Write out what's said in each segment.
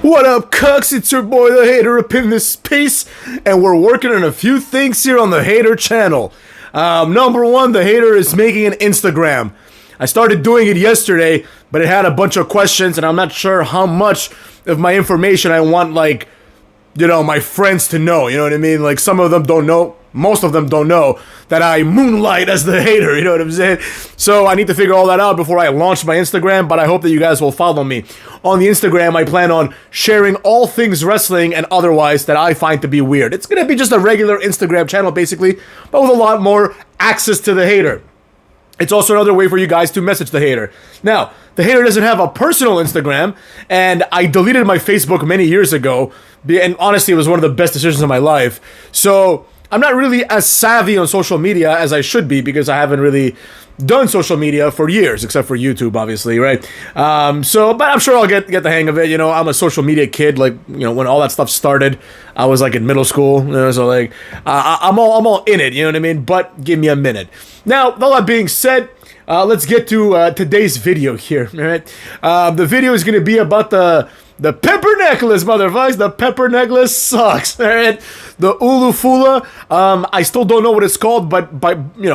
What up, cucks? It's your boy, the Hater, up in this piece, and we're working on a few things here on the Hater channel. Number one, the Hater is making an Instagram. I started doing it yesterday, but it had a bunch of questions, and I'm not sure how much of my information I want, like, you know, my friends to know, you know what I mean? Like, some of them don't know, most of them don't know that I moonlight as the Hater, you know what I'm saying? So I need to figure all that out before I launch my Instagram, but I hope that you guys will follow me. On the Instagram, I plan on sharing all things wrestling and otherwise that I find to be weird. It's gonna be just a regular Instagram channel, basically, but with a lot more access to the Hater. It's also another way for you guys to message the Hater. Now, the Hater doesn't have a personal Instagram, and I deleted my Facebook many years ago, and honestly, it was one of the best decisions of my life. So, I'm not really as savvy on social media as I should be, because I haven't really done social media for years, except for YouTube, obviously, right? But I'm sure I'll get the hang of it. You know, I'm a social media kid. Like, you know, when all that stuff started, I was like in middle school. You know, so like, I'm all in it. You know what I mean? But give me a minute. Now, all that being said, let's get to today's video here. All right, the video is gonna be about the pepper necklace, motherfuckers. The pepper necklace sucks. All right, the Ulufula. I still don't know what it's called, but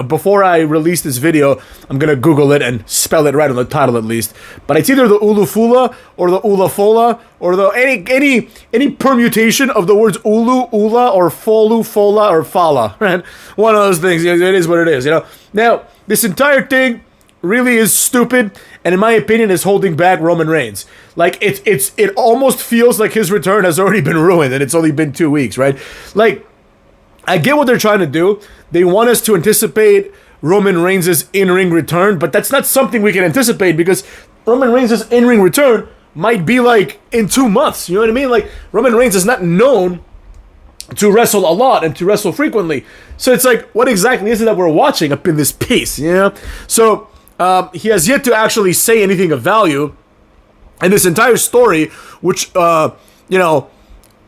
before I release this video, I'm gonna Google it and spell it right on the title at least. But it's either the Ulufula or the Ulafola or the any permutation of the words Ulu, Ula, or Folu, Fola, or Fala. Right, one of those things. It is what it is. You know. Now, this entire thing really is stupid, and in my opinion is holding back Roman Reigns. Like, it almost feels like his return has already been ruined, and it's only been 2 weeks, right? Like, I get what they're trying to do. They want us to anticipate Roman Reigns' in-ring return, but that's not something we can anticipate, because Roman Reigns' in-ring return might be like in 2 months, you know what I mean? Like, Roman Reigns is not known to wrestle a lot and to wrestle frequently. So it's like, what exactly is it that we're watching up in this piece, you know? So, he has yet to actually say anything of value, and this entire story, which,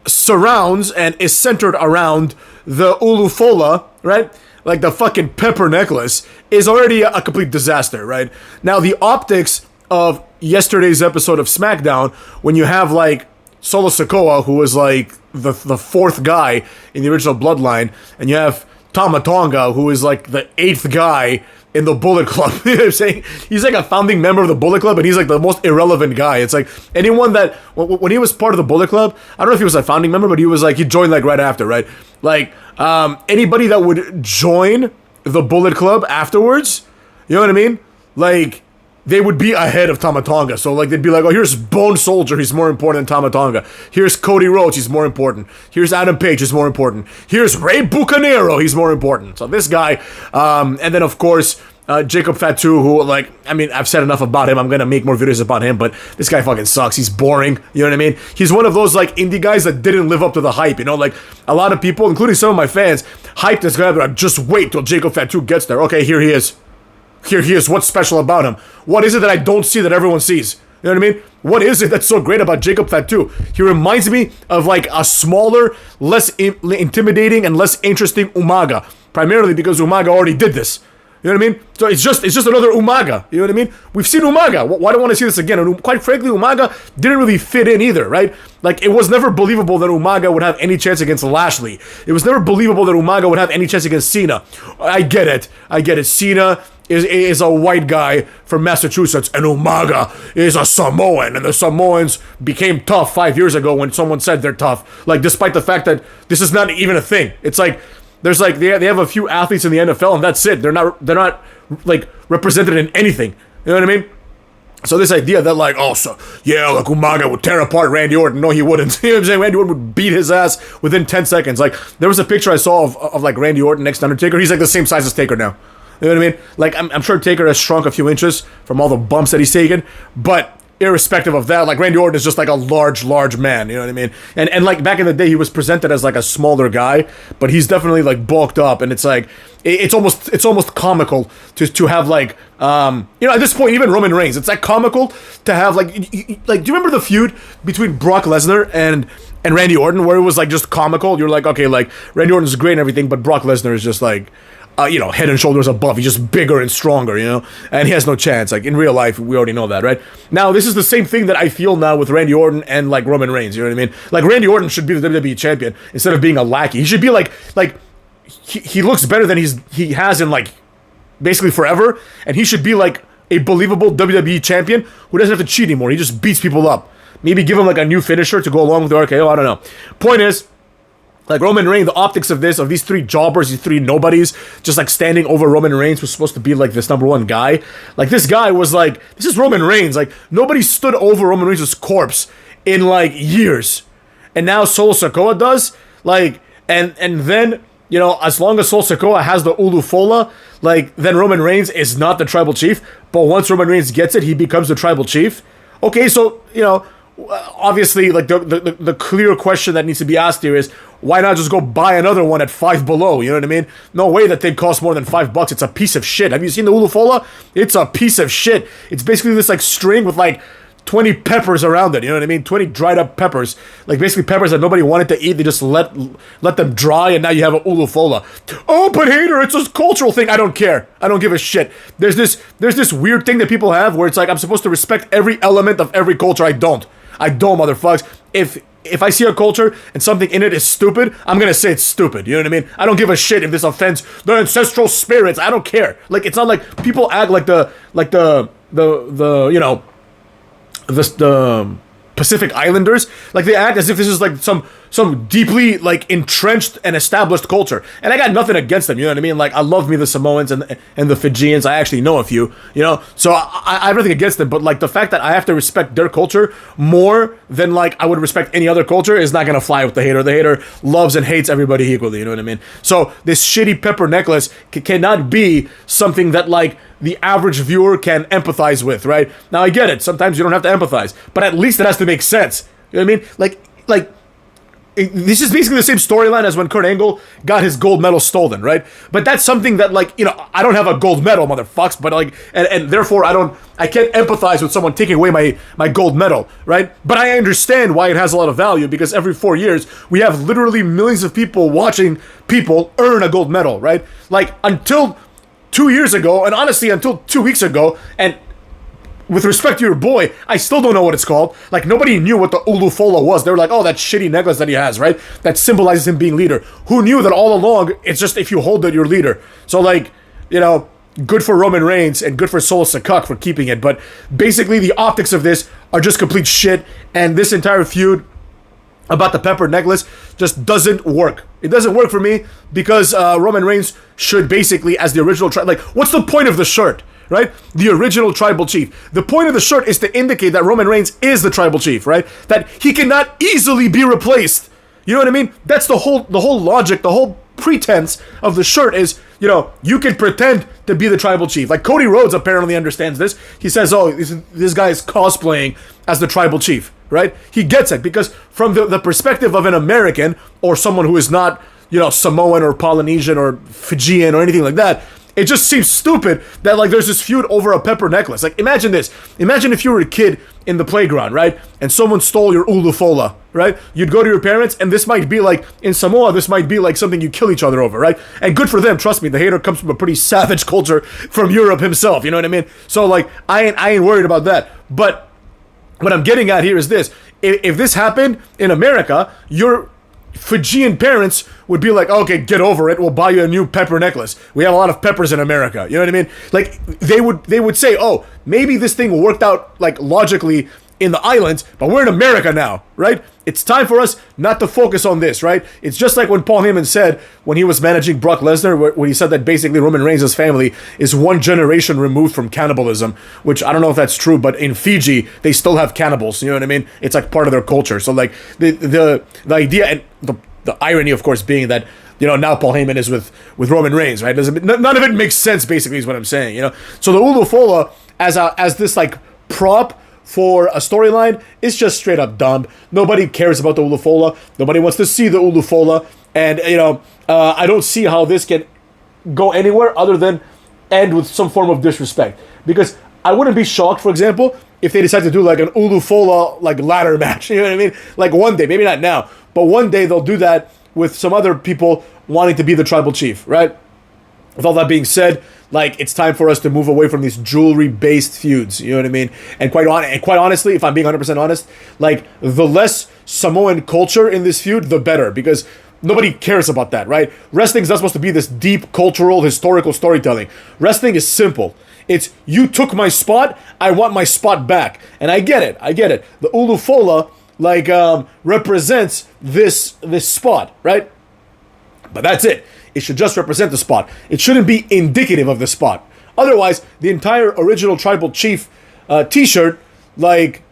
surrounds and is centered around the Ulufola, right? Like the fucking pepper necklace, is already a complete disaster, right? Now, the optics of yesterday's episode of SmackDown, when you have, like, Solo Sikoa, who was, like, the fourth guy in the original Bloodline, and you have Tama Tonga, who is, like, the 8th guy in the Bullet Club. You know what I'm saying? He's like a founding member of the Bullet Club, and he's like the most irrelevant guy. It's like anyone that, when he was part of the Bullet Club, I don't know if he was a founding member, but he joined like right after, right? Like, anybody that would join the Bullet Club afterwards, you know what I mean? Like, they would be ahead of Tama Tonga. So, like, they'd be like, oh, here's Bone Soldier, he's more important than Tama Tonga. Here's Cody Rhodes, he's more important. Here's Adam Page, he's more important. Here's Rey Bucanero, he's more important. So this guy, and then, of course, Jacob Fatu, who, like, I mean, I've said enough about him. I'm gonna make more videos about him, but this guy fucking sucks. He's boring, you know what I mean? He's one of those, like, indie guys that didn't live up to the hype, you know? Like, a lot of people, including some of my fans, hyped this guy, but like, just wait till Jacob Fatu gets there. Okay, here he is. Here he is. What's special about him? What is it that I don't see that everyone sees? You know what I mean? What is it that's so great about Jacob Fatu? He reminds me of, like, a smaller, less intimidating, and less interesting Umaga. Primarily because Umaga already did this. You know what I mean? So it's just another Umaga. You know what I mean? We've seen Umaga. Why do I want to see this again? And quite frankly, Umaga didn't really fit in either, right? Like, it was never believable that Umaga would have any chance against Lashley. It was never believable that Umaga would have any chance against Cena. I get it. Cena is a white guy from Massachusetts, and Umaga is a Samoan, and the Samoans became tough 5 years ago when someone said they're tough. Like, despite the fact that this is not even a thing. It's like, there's like, they have a few athletes in the NFL, and that's it. They're not like represented in anything. You know what I mean? So this idea that, like, oh, so yeah, like, Umaga would tear apart Randy Orton. No, he wouldn't. You know what I'm saying? Randy Orton would beat his ass within 10 seconds. Like, there was a picture I saw of like Randy Orton next to Undertaker. He's like the same size as Taker now. You know what I mean? Like, I'm sure Taker has shrunk a few inches from all the bumps that he's taken, but irrespective of that, like, Randy Orton is just like a large man, you know what I mean? And like, back in the day, he was presented as like a smaller guy, but he's definitely like bulked up, and it's like, it's almost comical to have like, at this point, even Roman Reigns, it's like comical to have like, do you remember the feud between Brock Lesnar and Randy Orton, where it was like just comical? You're like, okay, like, Randy Orton's great and everything, but Brock Lesnar is just like, head and shoulders above. He's just bigger and stronger, and he has no chance. Like, in real life, we already know that, right? Now, this is the same thing that I feel now with Randy Orton and, like, Roman Reigns, you know what I mean? Like, Randy Orton should be the WWE champion instead of being a lackey. He should be, he looks better than he has in, like, basically forever, and he should be, like, a believable WWE champion who doesn't have to cheat anymore. He just beats people up. Maybe give him, like, a new finisher to go along with the RKO, I don't know. Point is, like, Roman Reigns, the optics of these three jobbers, these three nobodies, just, like, standing over Roman Reigns, who's supposed to be, like, this number one guy. Like, this guy was, like, this is Roman Reigns. Like, nobody stood over Roman Reigns' corpse in, like, years. And now Solo Sikoa does. Like, and then, as long as Solo Sikoa has the Ulu Fola, like, then Roman Reigns is not the tribal chief. But once Roman Reigns gets it, he becomes the tribal chief. Okay, so, obviously, like, the clear question that needs to be asked here is, why not just go buy another one at $5 below? You know what I mean? No way that thing costs more than $5. It's a piece of shit. Have you seen the Ulufola? It's a piece of shit. It's basically this, like, string with, like, 20 peppers around it. You know what I mean? 20 dried up peppers. Like, basically peppers that nobody wanted to eat. They just let them dry, and now you have an Ulufola. Oh, but hater, it's a cultural thing. I don't care. I don't give a shit. There's this weird thing that people have where it's like, I'm supposed to respect every element of every culture. I don't, motherfuckers. If I see a culture and something in it is stupid, I'm gonna say it's stupid. You know what I mean? I don't give a shit if this offends the ancestral spirits. I don't care. Like, it's not like people act like the Pacific Islanders. Like, they act as if this is, like, some deeply, like, entrenched and established culture. And I got nothing against them, you know what I mean? Like, I love me the Samoans and the Fijians. I actually know a few, So I have nothing against them, but, like, the fact that I have to respect their culture more than, like, I would respect any other culture is not gonna fly with the hater. The hater loves and hates everybody equally, you know what I mean? So this shitty pepper necklace cannot be something that, like, the average viewer can empathize with, right? Now, I get it. Sometimes you don't have to empathize, but at least it has to make sense. You know what I mean? Like, this is basically the same storyline as when Kurt Angle got his gold medal stolen, right? But that's something that, like, I don't have a gold medal, motherfucks, but, like, and therefore I can't empathize with someone taking away my gold medal, right? But I understand why it has a lot of value, because every 4 years, we have literally millions of people watching people earn a gold medal, right? Like, until 2 years ago, and honestly, until 2 weeks ago, and with respect to your boy, I still don't know what it's called. Like, nobody knew what the Ulufola was. They were like, oh, that shitty necklace that he has, right? That symbolizes him being leader. Who knew that all along, it's just if you hold it, you're leader. So, like, good for Roman Reigns and good for Solo Sikoa for keeping it. But basically, the optics of this are just complete shit. And this entire feud about the pepper necklace just doesn't work. It doesn't work for me because Roman Reigns should basically, as the original what's the point of the shirt, right? The original tribal chief. The point of the shirt is to indicate that Roman Reigns is the tribal chief, right? That he cannot easily be replaced. You know what I mean? That's the whole logic, the whole pretense of the shirt is, you can pretend to be the tribal chief. Like, Cody Rhodes apparently understands this. He says, oh, this guy is cosplaying as the tribal chief, right? He gets it because from the perspective of an American or someone who is not, Samoan or Polynesian or Fijian or anything like that, it just seems stupid that, like, there's this feud over a pepper necklace. Like, imagine this. Imagine if you were a kid in the playground, right? And someone stole your Ulufola, right? You'd go to your parents, and this might be like, in Samoa, this might be like something you kill each other over, right? And good for them, trust me, the hater comes from a pretty savage culture from Europe himself, you know what I mean? So, like, I ain't worried about that. But what I'm getting at here is this. If this happened in America, your Fijian parents would be like, okay, get over it. We'll buy you a new pepper necklace. We have a lot of peppers in America. You know what I mean? Like, they would say, oh, maybe this thing worked out, like, logically in the islands, but we're in America now, right? It's time for us not to focus on this, right? It's just like when Paul Heyman said when he was managing Brock Lesnar, when he said that basically Roman Reigns' family is one generation removed from cannibalism, which I don't know if that's true, but in Fiji, they still have cannibals, you know what I mean? It's like part of their culture. So, like, the idea and the irony, of course, being that, now Paul Heyman is with Roman Reigns, right? None of it makes sense, basically, is what I'm saying, So the Ulufola, as this, like, prop for a storyline, is just straight up dumb. Nobody cares about the Ulufola. Nobody wants to see the Ulufola. And, I don't see how this can go anywhere other than end with some form of disrespect. Because I wouldn't be shocked, for example, if they decide to do, like, an Ulufola, like, ladder match. You know what I mean? Like, one day, maybe not now, but one day they'll do that with some other people wanting to be the tribal chief, right? With all that being said, like, it's time for us to move away from these jewelry-based feuds. You know what I mean? And quite honestly, if I'm being 100% honest, like, the less Samoan culture in this feud, the better, because nobody cares about that, right? Wrestling is not supposed to be this deep cultural, historical storytelling. Wrestling is simple. It's, you took my spot, I want my spot back. And I get it. The Ulufola, like, represents this spot, right? But that's it. It should just represent the spot. It shouldn't be indicative of the spot. Otherwise, the entire original Tribal Chief t-shirt, like,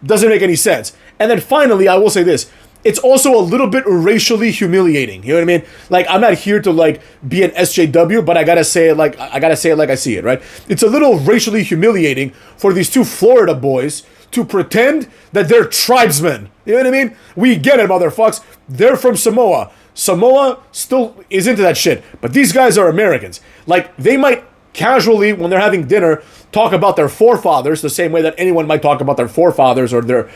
doesn't make any sense. And then finally, I will say this. It's also a little bit racially humiliating. You know what I mean? Like, I'm not here to, like, be an SJW, but I gotta say it like I see it, right? It's a little racially humiliating for these two Florida boys to pretend that they're tribesmen. You know what I mean? We get it, motherfucks. They're from Samoa. Samoa still is into that shit, but these guys are Americans. Like, they might casually, when they're having dinner, talk about their forefathers the same way that anyone might talk about their forefathers or their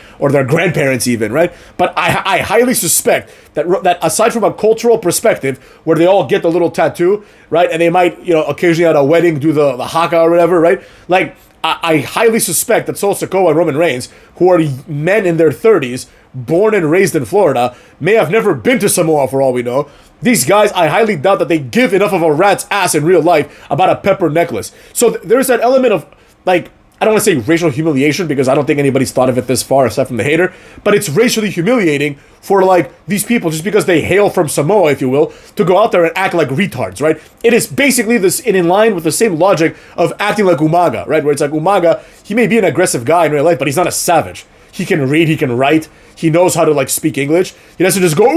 grandparents even, right? But I highly suspect that aside from a cultural perspective, where they all get the little tattoo, right, and they might, you know, occasionally at a wedding do the haka or whatever, right? Like, I highly suspect that Sol Sikoa and Roman Reigns, who are men in their 30s, born and raised in Florida, may have never been to Samoa for all we know. These guys, I highly doubt that they give enough of a rat's ass in real life about a pepper necklace. So there's that element of, like, I don't want to say racial humiliation, because I don't think anybody's thought of it this far aside from the hater, but it's racially humiliating for, like, these people, just because they hail from Samoa, if you will, to go out there and act like retards, right? It is basically this in line with the same logic of acting like Umaga, right? Where it's like, Umaga, he may be an aggressive guy in real life, but he's not a savage. He can read, he can write, he knows how to, like, speak English. He doesn't just go,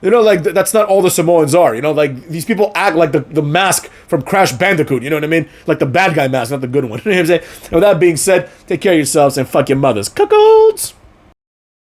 you know, like, that's not all the Samoans are, you know, like, these people act like the mask from Crash Bandicoot, you know what I mean? Like the bad guy mask, not the good one. You know what I'm saying? And with that being said, take care of yourselves and fuck your mothers. Cuckolds!